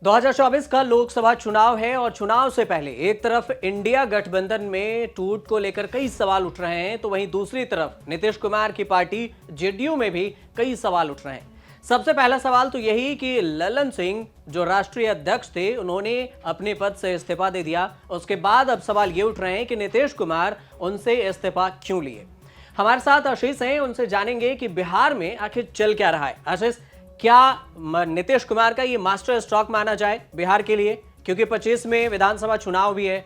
2024 का लोकसभा चुनाव है और चुनाव से पहले एक तरफ इंडिया गठबंधन में टूट को लेकर कई सवाल उठ रहे हैं, तो वहीं दूसरी तरफ नीतीश कुमार की पार्टी जेडीयू में भी कई सवाल उठ रहे हैं। सबसे पहला सवाल तो यही कि ललन सिंह जो राष्ट्रीय अध्यक्ष थे, उन्होंने अपने पद से इस्तीफा दे दिया। उसके बाद अब सवाल ये उठ रहे हैं कि नीतीश कुमार उनसे इस्तीफा क्यों लिए। हमारे साथ आशीष हैं, उनसे जानेंगे कि बिहार में आखिर चल क्या रहा है। आशीष, क्या नीतीश कुमार का ये मास्टर स्ट्रोक माना जाए बिहार के लिए, क्योंकि 25 में विधानसभा चुनाव भी है?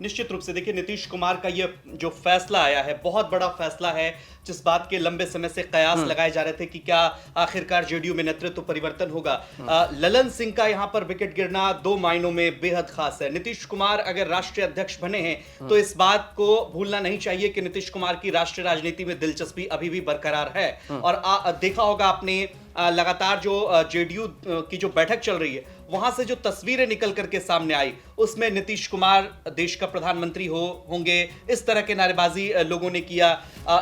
निश्चित रूप से देखिए, नीतीश कुमार का ये जो फैसला आया है बहुत बड़ा फैसला है, जिस बात के लंबे समय से कयास लगाए जा रहे थे कि क्या आखिरकार जेडीयू में नेतृत्व परिवर्तन होगा। ललन सिंह का यहां पर विकेट गिरना दो मायनों में बेहद खास है। नीतीश कुमार अगर राष्ट्रीय अध्यक्ष बने हैं तो इस बात को भूलना नहीं चाहिए कि नीतीश कुमार की राष्ट्रीय राजनीति में दिलचस्पी अभी भी बरकरार है। और देखा होगा आपने, लगातार जो जेडीयू की जो बैठक चल रही है वहां से जो तस्वीरें निकल करके सामने आई, उसमें नीतीश कुमार देश का प्रधानमंत्री होंगे, इस तरह के नारेबाजी लोगों ने किया।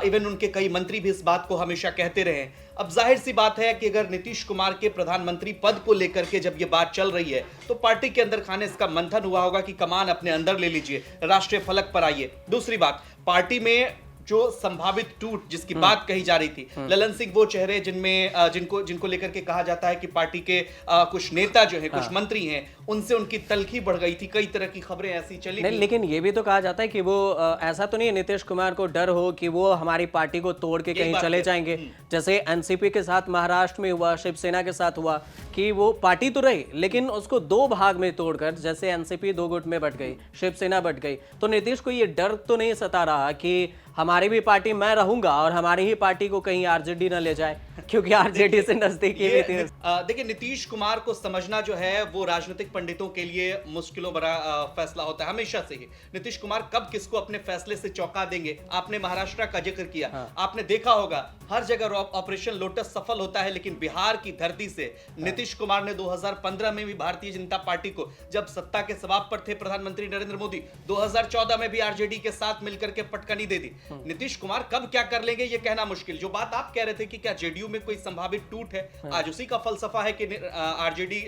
इवन उनके कई मंत्री भी इस बात को हमेशा कहते रहे। अब जाहिर सी बात है कि अगर नीतीश कुमार के प्रधानमंत्री पद को लेकर के जब ये बात चल रही है तो पार्टी के अंदर खाने इसका मंथन हुआ होगा कि कमान अपने अंदर ले लीजिए, राष्ट्रीय फलक पर आइए। दूसरी बात, पार्टी में जो संभावित टूट जिसकी बात कही जा रही थी, ललन सिंह वो चेहरे जिनमें जिनको लेकर के कहा जाता है कि पार्टी के कुछ नेता जो हैं, कुछ मंत्री हैं, उनसे उनकी तलखी बढ़ गई थी। कई तरह की खबरें ऐसी चली नहीं, लेकिन ये भी तो कहा जाता है कि वो ऐसा तो नहीं है नीतीश कुमार को डर हो कि वो हमारी पार्टी को तोड़ के कहीं चले जाएंगे, जैसे एनसीपी के साथ महाराष्ट्र में हुआ, शिवसेना के साथ हुआ कि वो पार्टी तो रही लेकिन उसको दो भाग में तोड़कर, जैसे एनसीपी दो गुट में बट गई, शिवसेना बट गई। तो नीतीश को ये डर तो नहीं सता रहा कि हमारी भी पार्टी मैं रहूंगा और हमारी ही पार्टी को कहीं आरजेडी ना ले जाए, क्योंकि आरजेडी से नजदीकी भी थी। देखिए, नीतीश कुमार को समझना जो है वो राजनीतिक पंडितों के लिए मुश्किलों भरा फैसला होता है हमेशा से ही। नीतीश कुमार कब किसको अपने फैसले से चौंका देंगे। आपने महाराष्ट्र का जिक्र किया, आपने देखा होगा हर जगह ऑपरेशन लोटस सफल होता है, लेकिन बिहार की धरती से नीतीश कुमार ने 2015 में भी भारतीय जनता पार्टी को, जब सत्ता के सवाब पर थे प्रधानमंत्री नरेंद्र मोदी, 2014 में भी आरजेडी के साथ मिलकर के पटकनी दे दी। नीतीश कुमार कब क्या कर लेंगे ये कहना मुश्किल। जो बात आप कह रहे थे कि क्या जेडीयू में कोई संभावित टूट है, आज उसी का फलसफा है कि आरजेडी,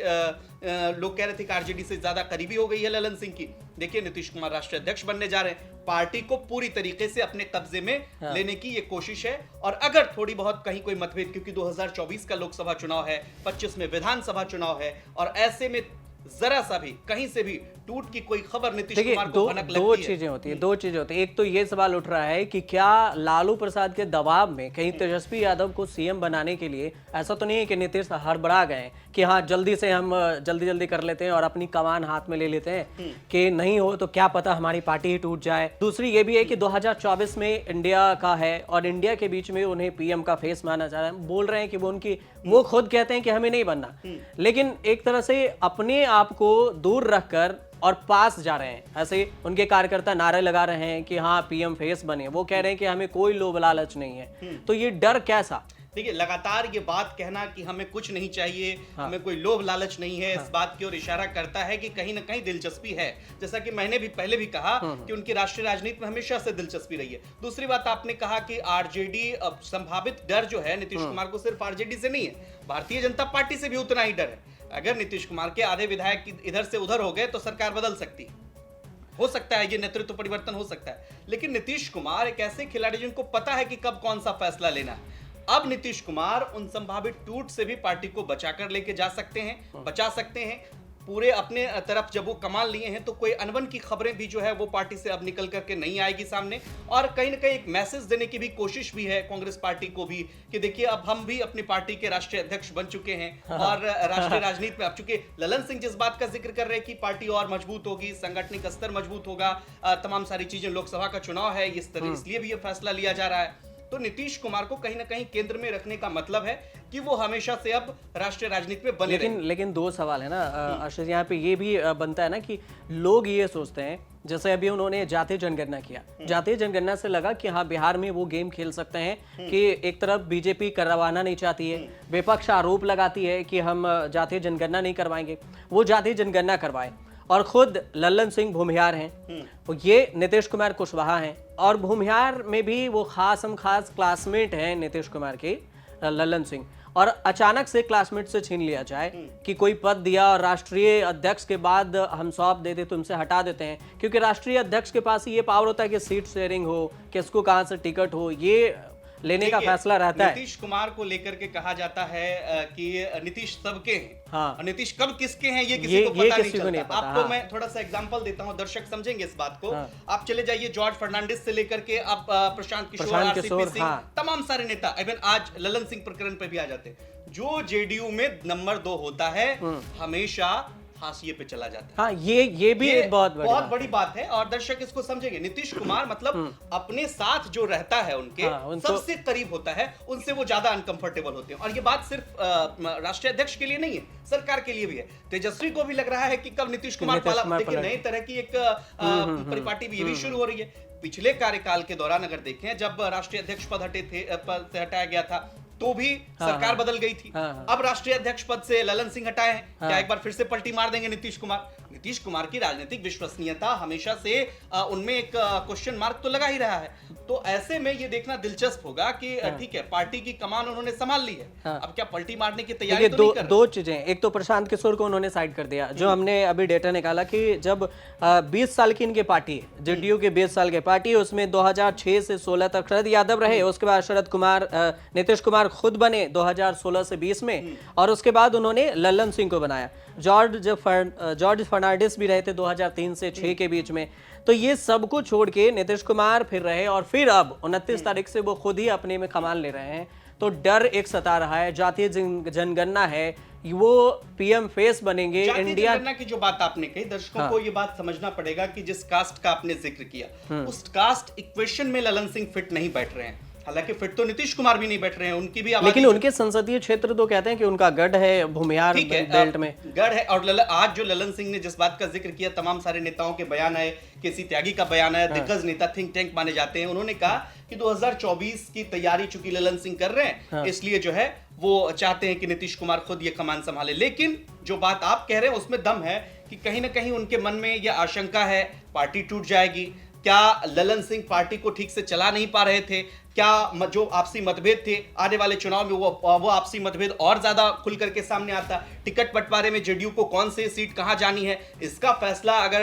लोग कह रहे थे कि आरजेडी से ज्यादा करीबी हो गई है ललन सिंह की। देखिए, नीतीश कुमार राष्ट्रीय अध्यक्ष बनने जा रहे हैं, पार्टी को पूरी तरीके से अपने कब्जे में लेने की ये कोशिश है। और अगर थोड़ी बहुत कहीं कोई मतभेद, क्योंकि 2024 का लोकसभा चुनाव है, 25 में विधानसभा चुनाव है, और ऐसे में जरा सा भी कहीं से भी टूट की कोई खबर नीतीश कुमार को भनक लगती है। दो चीजें होती है। एक तो ये सवाल उठ रहा है कि क्या लालू प्रसाद के दबाव में कहीं तेजस्वी यादव को सीएम बनाने के लिए, ऐसा तो नहीं है कि नीतीश हड़बड़ा गए कि हाँ जल्दी से हम जल्दी कर लेते हैं और अपनी कमान हाथ में ले लेते हैं कि नहीं हो तो क्या पता हमारी पार्टी ही टूट जाए। दूसरी ये भी है कि 2024 में इंडिया का है और इंडिया के बीच में उन्हें पीएम का फेस माना जा रहा है। बोल रहे हैं कि वो खुद कहते हैं कि हमें नहीं बनना, लेकिन एक तरह से अपने आप को दूर रखकर और पास जा रहे हैं। ऐसे उनके कार्यकर्ता नारे लगा रहे हैं कि हाँ पीएम फेस बने, वो कह रहे हैं कि हमें कोई लोभ लालच नहीं है। तो ये डर कैसा? देखिए, लगातार ये बात कहना कि हमें कुछ नहीं चाहिए, हमें कोई लोभ लालच नहीं है, इस बात की ओर इशारा करता है कि कहीं ना कहीं दिलचस्पी है। जैसा कि मैंने भी पहले भी कहा कि उनकी राष्ट्रीय राजनीति में हमेशा से दिलचस्पी रही है। दूसरी बात, आपने कहा कि आरजेडी, संभावित डर जो है नीतीश कुमार को सिर्फ आरजेडी से नहीं है, भारतीय जनता पार्टी से भी उतना ही डर है। अगर नीतीश कुमार के आधे विधायक इधर से उधर हो गए तो सरकार बदल सकती हो सकता है, ये नेतृत्व परिवर्तन हो सकता है। लेकिन नीतीश कुमार एक ऐसे खिलाड़ी जिनको पता है कि कब कौन सा फैसला लेना है। अब नीतीश कुमार उन संभावित टूट से भी पार्टी को बचाकर लेके जा सकते हैं, बचा सकते हैं। पूरे अपने तरफ जब वो कमान लिए हैं तो कोई अनबन की खबरें भी जो है वो पार्टी से अब निकल करके नहीं आएगी सामने। और कहीं ना कहीं एक मैसेज देने की भी कोशिश भी है कांग्रेस पार्टी को भी कि देखिए, अब हम भी अपनी पार्टी के राष्ट्रीय अध्यक्ष बन चुके हैं और राष्ट्रीय राजनीति में अब चुके। ललन सिंह जिस बात का जिक्र कर रहे हैं कि पार्टी और मजबूत होगी, संगठनिक स्तर मजबूत होगा, तमाम सारी चीजें, लोकसभा का चुनाव है, इसलिए भी ये फैसला लिया जा रहा है। तो नीतीश कुमार को कहीं ना कहीं केंद्र में रखने का मतलब है कि वो हमेशा से अब राष्ट्रीय राजनीति में बने रहे। लेकिन दो सवाल है ना आशीष, यहाँ पे ये भी बनता है ना कि लोग ये सोचते हैं, जैसे अभी उन्होंने जातीय जनगणना किया, जातीय जनगणना से लगा कि हाँ बिहार में वो गेम खेल सकते हैं कि एक तरफ बीजेपी करवाना नहीं चाहती है, विपक्ष आरोप लगाती है कि हम जातीय जनगणना नहीं करवाएंगे, वो जातीय जनगणना करवाए। और खुद ललन सिंह भूमिहार हैं, ये नीतीश कुमार कुशवाहा हैं, और भूमिहार में भी वो खास क्लासमेट हैं नीतीश कुमार के, ललन सिंह। और अचानक से क्लासमेट से छीन लिया जाए कि कोई पद दिया और राष्ट्रीय अध्यक्ष के बाद हम सौंप देते तुमसे हटा देते हैं, क्योंकि राष्ट्रीय अध्यक्ष के पास ये पावर होता है कि सीट शेयरिंग हो, किसको कहां से टिकट हो, ये लेने का फैसला रहता है। नीतीश कुमार को लेकर के कहा जाता है कि नीतीश सबके हैं। हाँ। और नीतीश कब किसके हैं ये किसी को पता नहीं चलता। पता, आपको हाँ। मैं थोड़ा सा एग्जांपल देता हूं, दर्शक समझेंगे इस बात को। हाँ। आप चले जाइए जॉर्ज फर्नांडिस से लेकर के आप प्रशांत किशोर, आरसीपी सिंह, हाँ। तमाम सारे नेता, इवन आज ललन सिंह प्रकरण पे भी आ जाते हैं। जो जेडीयू में नंबर 2 होता है हमेशा हाशिए पे चला जाता है। हाँ, ये भी एक बहुत बड़ी बात है और दर्शक इसको समझेंगे। नीतीश कुमार मतलब अपने साथ जो रहता है उनके सबसे करीब होता है, उनसे वो ज्यादा अनकंफर्टेबल होते हैं। और ये बात सिर्फ राष्ट्रीय अध्यक्ष के लिए नहीं है, सरकार के लिए भी है। तेजस्वी को भी लग रहा है कि कब नीतीश कुमार देखिए नई तरह की एक परिपाटी भी ये भी शुरू हो रही है। पिछले कार्यकाल के दौरान अगर देखें, जब राष्ट्रीय अध्यक्ष पद से हटाया गया था तो भी सरकार बदल गई थी। अब राष्ट्रीय अध्यक्ष पद से ललन सिंह हटाए हैं, क्या एक बार फिर से पलटी मार देंगे नीतीश कुमार? नीतीश कुमार की राजनीतिक विश्वसनीयता हमेशा से उनमें एक क्वेश्चन मार्क तो लगा ही रहा है। तो ऐसे में ये देखना दिलचस्प होगा कि ठीक है, पार्टी की कमान उन्होंने संभाल ली है, अब क्या पलटी मारने की तैयारी तो नहीं कर रहे? दो चीजें, एक तो प्रशांत किशोर को उन्होंने साइड कर दिया, जो हमने अभी डेटा निकाला कि जब 20 साल की इनकी पार्टी है, जेडीयू की 20 साल की पार्टी है, उसमें 2006 से 16 तक शरद यादव रहे, उसके बाद नीतीश कुमार खुद बने 2016 से 20 में, और उसके बाद उन्होंने ललन सिंह को बनाया। जॉर्ज फर्नांडिस भी रहे थे 2003 से 6 के बीच में। तो ये सब को छोड़ के नीतीश कुमार फिर रहे, और फिर अब 29 तारीख से वो खुद ही अपने में कमान ले रहे हैं। तो डर एक सता रहा है, जातीय जनगणना है, वो पीएम फेस बनेंगे इंडिया। जनगणना की जो बात आपने कही, दर्शकों को ये बात समझना पड़ेगा कि जिस कास्ट का आपने जिक्र किया, उस कास्ट इक्वेशन में ललन सिंह फिट नहीं बैठ रहे हैं। हालांकि फिट तो नीतीश कुमार भी नहीं बैठ रहे हैं, उनकी भी आवाज, लेकिन उनके संसदीय क्षेत्र तो कहते हैं कि उनका गढ़ है भूमिहार बेल्ट में, गढ़ है। और आज जो ललन सिंह ने जिस बात का जिक्र किया, तमाम सारे नेताओं के बयान आए, केसी त्यागी का बयान आया, दिग्गज नेता, थिंक टैंक माने जाते हैं, उन्होंने कहा कि 2024 की तैयारी चूंकि ललन सिंह कर रहे हैं, इसलिए जो है वो चाहते हैं कि नीतीश कुमार खुद ये कमान संभाले। लेकिन जो बात आप कह रहे हैं उसमें दम है कि कहीं ना कहीं उनके मन में यह आशंका है पार्टी टूट जाएगी। क्या ललन सिंह पार्टी को ठीक से चला नहीं पा रहे थे? क्या जो आपसी मतभेद थे आने वाले चुनाव में वो आपसी मतभेद और ज्यादा खुल करके सामने आता? टिकट बंटवारे में जेडीयू को कौन सी सीट कहां जानी है, इसका फैसला अगर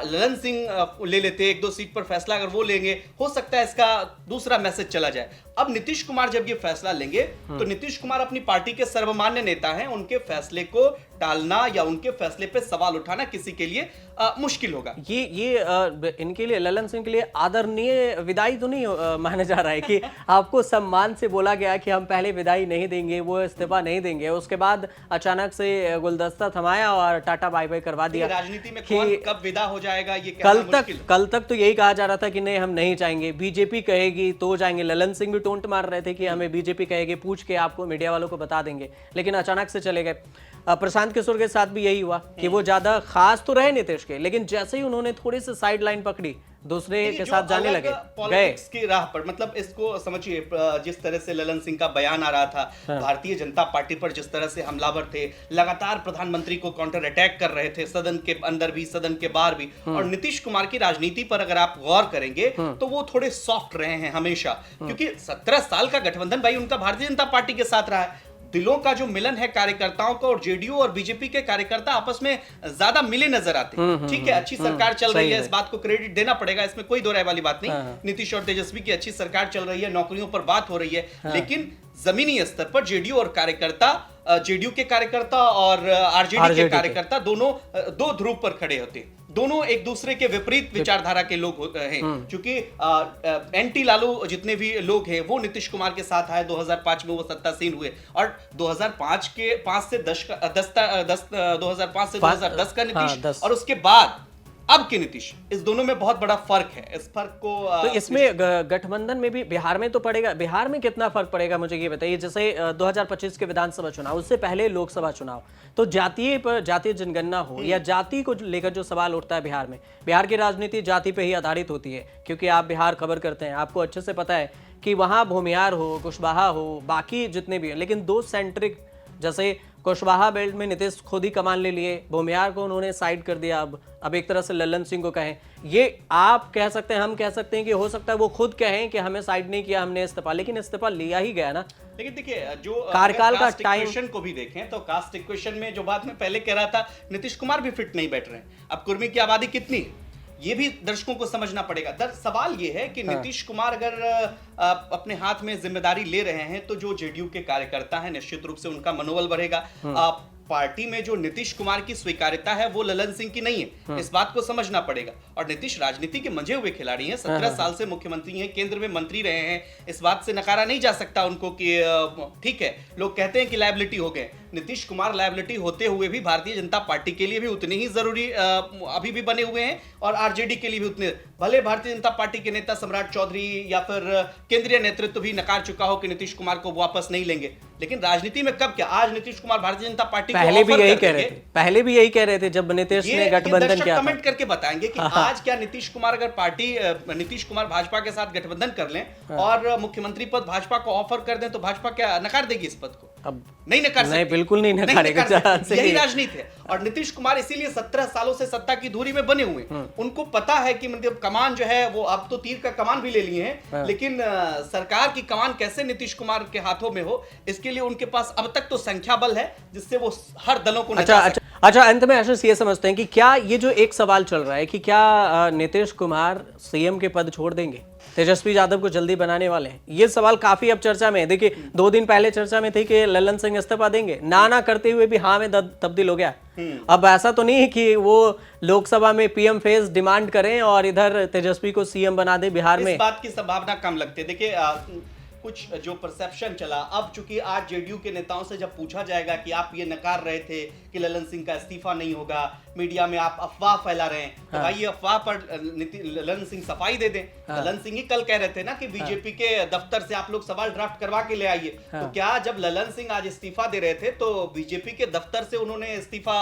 ललन सिंह ले लेते, 1-2 सीट पर फैसला अगर वो लेंगे, हो सकता है इसका दूसरा मैसेज चला जाए। अब नीतीश कुमार जब ये फैसला लेंगे तो नीतीश कुमार अपनी पार्टी के सर्वमान्य नेता हैं, उनके फैसले को टालना या उनके फैसले पे सवाल उठाना किसी के लिए मुश्किल होगा। ये इनके लिए, ललन सिंह के लिए आदरणीय विदाई तो नहीं माना जा रहा है कि आपको सम्मान से बोला गया कि हम पहले विदाई नहीं देंगे, वो इस्तीफा नहीं देंगे, उसके बाद अचानक से गुलदस्ता थमाया और टाटा बाय बाय करवा दिया। राजनीति में कौन कब विदा हो जाएगा ये कल तक तो यही कहा जा रहा था कि नहीं हम नहीं जाएंगे, बीजेपी कहेगी तो जाएंगे। ललन सिंह भी टोंट मार रहे थे कि हमें बीजेपी कहेगी, पूछ के आपको मीडिया वालों को बता देंगे, लेकिन अचानक से चले गए। प्रशांत किशोर के साथ भी यही हुआ कि वो ज्यादा खास तो रहे नीतीश के, लेकिन जैसे ही उन्होंने थोड़ी सी साइड लाइन पकड़ी, दूसरे के साथ जाने लगे, पॉलिटिक्स की राह पर। मतलब इसको समझिए, जिस तरह से ललन सिंह का बयान आ रहा था, भारतीय जनता पार्टी पर जिस तरह से हमलावर थे, लगातार प्रधानमंत्री को काउंटर अटैक कर रहे थे, सदन के अंदर भी सदन के बाहर भी। और नीतीश कुमार की राजनीति पर अगर आप गौर करेंगे तो वो थोड़े सॉफ्ट रहे हैं हमेशा, क्योंकि 17 साल का गठबंधन भाई उनका भारतीय जनता पार्टी के साथ रहा है। दिलों का जो मिलन है कार्यकर्ताओं का, और जेडीयू और बीजेपी के कार्यकर्ता आपस में ज्यादा मिले नजर आते हैं। ठीक है, अच्छी सरकार चल रही है, इस बात को क्रेडिट देना पड़ेगा, इसमें कोई दो राय वाली बात नहीं। नीतीश और तेजस्वी की अच्छी सरकार चल रही है, नौकरियों पर बात हो रही है, लेकिन जमीनी स्तर पर जेडीयू और कार्यकर्ता, जेडीयू के कार्यकर्ता और आरजेडी के कार्यकर्ता दोनों दो ध्रुव पर खड़े होते हैं। दोनों एक दूसरे के विपरीत विचारधारा के लोग हैं, क्योंकि एंटी लालू जितने भी लोग हैं वो नीतीश कुमार के साथ आए। 2005 में वो सत्तासीन हुए, और 2005 से 2010 का नीतीश, और उसके बाद अब के नीतीश, इस दोनों में बहुत बड़ा फर्क है। इस फर्क को तो इसमें गठबंधन में भी बिहार में तो पड़ेगा। बिहार में कितना फर्क पड़ेगा मुझे ये बताइए। जैसे 2025 के विधानसभा चुनाव, उससे पहले लोकसभा चुनाव, तो जातीय जनगणना हो या जाति को लेकर जो सवाल उठता है बिहार में, बिहार की राजनीति जाति पे ही आधारित होती है, क्योंकि आप बिहार खबर करते हैं, आपको अच्छे से पता है कि वहाँ भूमिहार हो, कुशवाहा हो, बाकी जितने भी हैं, लेकिन दो सेंट्रिक, जैसे कुशवाहा बेल्ट में नीतीश खुद ही कमान ले लिए, भूमिहार को उन्होंने साइड कर दिया। अब एक तरह से ललन सिंह को कहें, ये आप कह सकते हैं, हम कह सकते हैं कि हो सकता है वो खुद कहें कि हमें साइड नहीं किया, हमने इस्तीफा, लेकिन इस्तीफा लिया ही गया ना। लेकिन देखिए जो कार्यकाल का कास्ट टाइम इक्वेशन को भी देखें तो कास्ट इक्वेशन में जो बात मैं पहले कह रहा था, नीतीश कुमार भी फिट नहीं बैठ रहे हैं। अब कुर्मी की आबादी कितनी है ये भी दर्शकों को समझना पड़ेगा। सवाल ये है कि नीतीश कुमार अगर अपने हाथ में जिम्मेदारी ले रहे हैं तो जो जेडीयू के कार्यकर्ता हैं निश्चित रूप से उनका मनोबल बढ़ेगा। पार्टी में जो नीतीश कुमार की स्वीकार्यता है वो ललन सिंह की नहीं है, इस बात को समझना पड़ेगा। और नीतीश राजनीति के मंझे हुए खिलाड़ी हैं, 17 साल से मुख्यमंत्री हैं, केंद्र में मंत्री रहे हैं, इस बात से नकारा नहीं जा सकता उनको कि ठीक है लोग कहते हैं कि लायबिलिटी हो गए, नीतीश कुमार लायबिलिटी होते हुए भी भारतीय जनता पार्टी के लिए भी उतने ही जरूरी अभी भी बने हुए हैं और आरजेडी के लिए भी उतने। भले भारतीय जनता पार्टी के नेता सम्राट चौधरी या फिर केंद्रीय नेतृत्व भी नकार चुका हो कि नीतीश कुमार को वापस नहीं लेंगे, लेकिन राजनीति में कब क्या, आज नीतीश कुमार भारतीय जनता पार्टी पहले भी यही कह रहे थे, पहले भी यही कह रहे थे जब नीतीश ने गठबंधन किया था। कमेंट करके बताएंगे कि आज क्या नीतीश कुमार अगर नीतीश कुमार भाजपा के साथ गठबंधन कर लें और मुख्यमंत्री पद भाजपा को ऑफर कर दें तो भाजपा क्या नकार देगी इस पद को? अब नहीं नकार सकती, बिल्कुल नहीं नकारेगा। यही राजनीति है। और नीतीश कुमार इसीलिए 17 सालों से सत्ता की धुरी में बने हुए, उनको पता है कि मतलब कमान जो है वो अब तो तीर का कमान भी ले लिए हैं, लेकिन सरकार की कमान कैसे नीतीश कुमार के हाथों में हो, इसके लिए उनके पास अब तक तो संख्या बल है जिससे वो हर दलों को अच्छा अंत में आशीष ये समझते हैं कि क्या ये जो एक सवाल चल रहा है कि क्या नीतीश कुमार सीएम के पद छोड़ देंगे, तेजस्वी यादव को जल्दी बनाने वाले हैं? ये सवाल काफी अब चर्चा में है। देखिए 2 दिन पहले चर्चा में थी कि ललन सिंह इस्तीफा देंगे, ना करते हुए भी हाँ में तब्दील हो गया। अब ऐसा तो नहीं है कि वो लोकसभा में पीएम फेस डिमांड करें और इधर तेजस्वी को सीएम बना दे बिहार में। इस बात की संभावना कम लगती है। देखिए कुछ जो परसेप्शन चला, अब चूंकि आज जेडीयू के नेताओं से जब पूछा जाएगा कि आप ये नकार रहे थे कि ललन सिंह का इस्तीफा नहीं होगा, मीडिया में आप अफवाह फैला रहे हैं, तो भाई ये अफवाह पर ललन सिंह सफाई दे दें। ललन सिंह ही कल कह रहे थे ना कि बीजेपी के दफ्तर से आप लोग सवाल ड्राफ्ट करवा के ले आइए। तो क्या जब ललन सिंह आज इस्तीफा दे रहे थे तो बीजेपी के दफ्तर से उन्होंने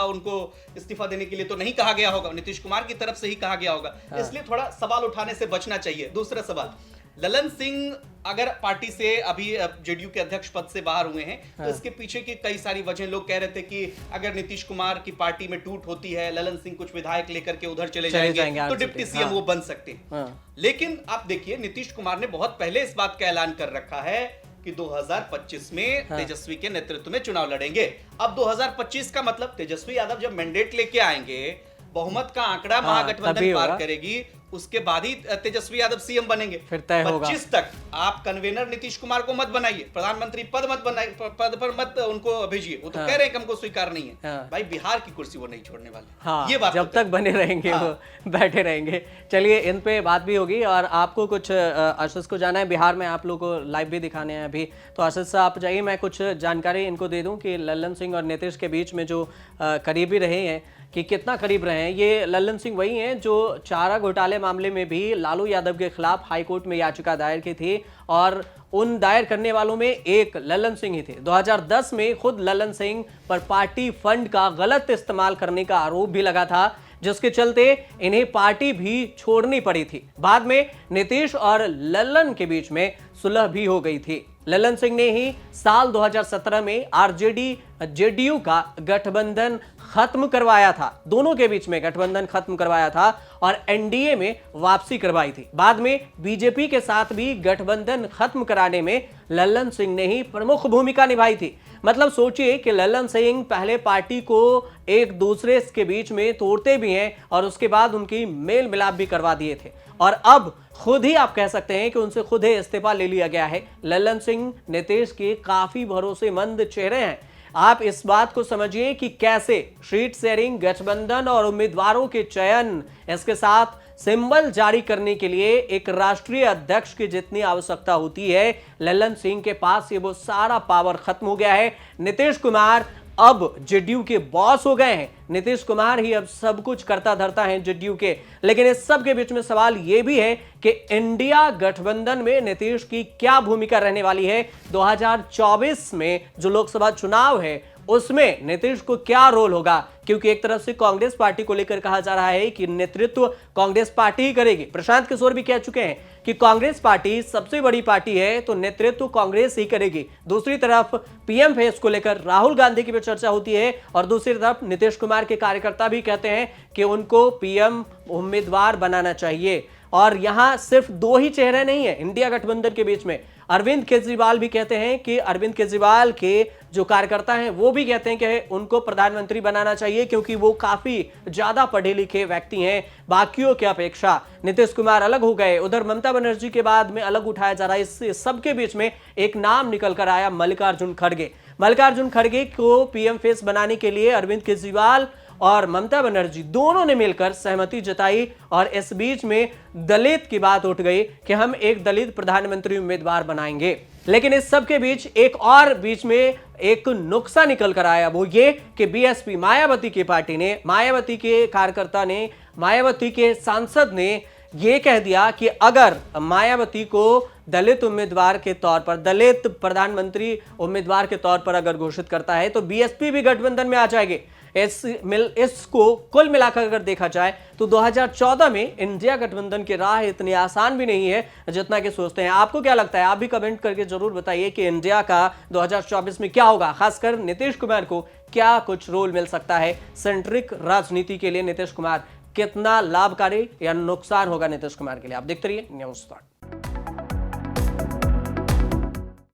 उनको इस्तीफा देने के लिए तो नहीं कहा गया होगा, नीतीश कुमार की तरफ से ही कहा गया होगा। इसलिए थोड़ा सवाल उठाने से बचना चाहिए। दूसरा सवाल, ललन सिंह अगर पार्टी से अभी जेडीयू के अध्यक्ष पद से बाहर हुए हैं तो इसके पीछे की कई सारी वजह, लोग कह रहे थे कि अगर नीतीश कुमार की पार्टी में टूट होती है, ललन सिंह कुछ विधायक लेकर के उधर चले जाएंगे तो डिप्टी सीएम वो बन सकते हैं। लेकिन आप देखिए नीतीश कुमार ने बहुत पहले इस बात का ऐलान कर रखा है कि 2025 में तेजस्वी के नेतृत्व में चुनाव लड़ेंगे। अब 2025 का मतलब तेजस्वी यादव जब मैंडेट लेके आएंगे, बहुमत का आंकड़ा महागठबंधन पार करेगी, उसके बाद ही तेजस्वी यादव सीएम बनेंगे। फिर तय होगा। 25 तक आप कन्वेनर नीतीश कुमार को मत बनाइए, प्रधानमंत्री पद पर मत उनको भेजिए, वो तो कह रहे हैं कि हमको स्वीकार नहीं है। भाई बिहार की कुर्सी वो नहीं छोड़ने वाले। ये बात जब तक बने रहेंगे वो बैठे रहेंगे। चलिए इन पे बात भी होगी और आपको कुछ आशीष को जाना है, बिहार में आप लोग को लाइव भी दिखाने हैं अभी, तो आशीष साहब आप जाइए, मैं कुछ जानकारी इनको दे दूं कि ललन सिंह और नीतीश के बीच में जो करीबी रहे हैं कि कितना करीब रहे हैं। ये ललन सिंह वही हैं जो चारा घोटाले मामले में भी लालू यादव के खिलाफ हाईकोर्ट में याचिका दायर की थी और उन दायर करने वालों में एक ललन सिंह ही थे। 2010 में खुद ललन सिंह पर पार्टी फंड का गलत इस्तेमाल करने का आरोप भी लगा था, जिसके चलते इन्हें पार्टी भी छोड़नी पड़ी थी। बाद में नीतीश और ललन के बीच में सुलह भी हो गई थी। ललन सिंह ने ही साल 2017 में आरजेडी जेडीयू का गठबंधन खत्म करवाया था, दोनों के बीच में गठबंधन खत्म करवाया था और एनडीए में वापसी करवाई थी। बाद में बीजेपी के साथ भी गठबंधन खत्म कराने में ललन सिंह ने ही प्रमुख भूमिका निभाई थी। मतलब सोचिए कि ललन सिंह पहले पार्टी को एक दूसरे के बीच में तोड़ते भी हैं और उसके बाद उनकी मेल मिलाप भी करवा दिए थे और अब खुद ही आप कह सकते हैं कि उनसे खुद ही इस्तीफा ले लिया गया है। ललन सिंह नीतीश के काफी भरोसेमंद चेहरे हैं। आप इस बात को समझिए कि कैसे सीट शेयरिंग, गठबंधन और उम्मीदवारों के चयन, इसके साथ सिंबल जारी करने के लिए एक राष्ट्रीय अध्यक्ष की जितनी आवश्यकता होती है, ललन सिंह के पास ये वो सारा पावर खत्म हो गया है। नीतीश कुमार अब जेडीयू के बॉस हो गए हैं, नीतीश कुमार ही अब सब कुछ करता धरता है जेडीयू के। लेकिन इस सब के बीच में सवाल यह भी है कि इंडिया गठबंधन में नीतीश की क्या भूमिका रहने वाली है। 2024 में जो लोकसभा चुनाव है उसमें नीतीश को क्या रोल होगा, क्योंकि एक तरफ से कांग्रेस पार्टी को लेकर कहा जा रहा है कि नेतृत्व कांग्रेस पार्टी ही करेगी। प्रशांत किशोर भी कह चुके हैं कि कांग्रेस पार्टी सबसे बड़ी पार्टी है तो नेतृत्व कांग्रेस ही करेगी। दूसरी तरफ पीएम फेस को लेकर राहुल गांधी की भी चर्चा होती है और दूसरी तरफ नीतीश कुमार के कार्यकर्ता भी कहते हैं कि उनको पीएम उम्मीदवार बनाना चाहिए। और यहां सिर्फ 2 ही चेहरे नहीं है इंडिया गठबंधन के बीच में, अरविंद केजरीवाल भी कहते हैं कि अरविंद केजरीवाल के जो कार्यकर्ता हैं वो भी कहते हैं कि उनको प्रधानमंत्री बनाना चाहिए, क्योंकि वो काफी ज्यादा पढ़े लिखे व्यक्ति हैं बाकियों की अपेक्षा। नीतीश कुमार अलग हो गए, उधर ममता बनर्जी के बाद में अलग उठाया जा रहा है। इस सबके बीच में एक नाम निकल कर आया, मल्लिकार्जुन खड़गे। मल्लिकार्जुन खड़गे को पीएम फेस बनाने के लिए अरविंद केजरीवाल और ममता बनर्जी दोनों ने मिलकर सहमति जताई, और इस बीच में दलित की बात उठ गई कि हम एक दलित प्रधानमंत्री उम्मीदवार बनाएंगे। लेकिन इस सब के बीच एक और बीच में एक नुक्सा निकल कर आया, वो ये कि बीएसपी मायावती की पार्टी ने, मायावती के कार्यकर्ता ने, मायावती के सांसद ने ये कह दिया कि अगर मायावती को दलित उम्मीदवार के तौर पर, दलित प्रधानमंत्री उम्मीदवार के तौर पर अगर घोषित करता है तो बीएसपी भी गठबंधन में आ जाएगी। इसको कुल मिलाकर अगर देखा जाए तो 2014 में इंडिया गठबंधन की राह इतनी आसान भी नहीं है जितना कि सोचते हैं। आपको क्या लगता है? आप भी कमेंट करके जरूर बताइए कि इंडिया का 2024 में क्या होगा, खासकर नीतीश कुमार को क्या कुछ रोल मिल सकता है। सेंट्रिक राजनीति के लिए नीतीश कुमार कितना लाभकारी या नुकसान होगा नीतीश कुमार के लिए? आप देखते रहिए न्यूज़ स्टार्ट।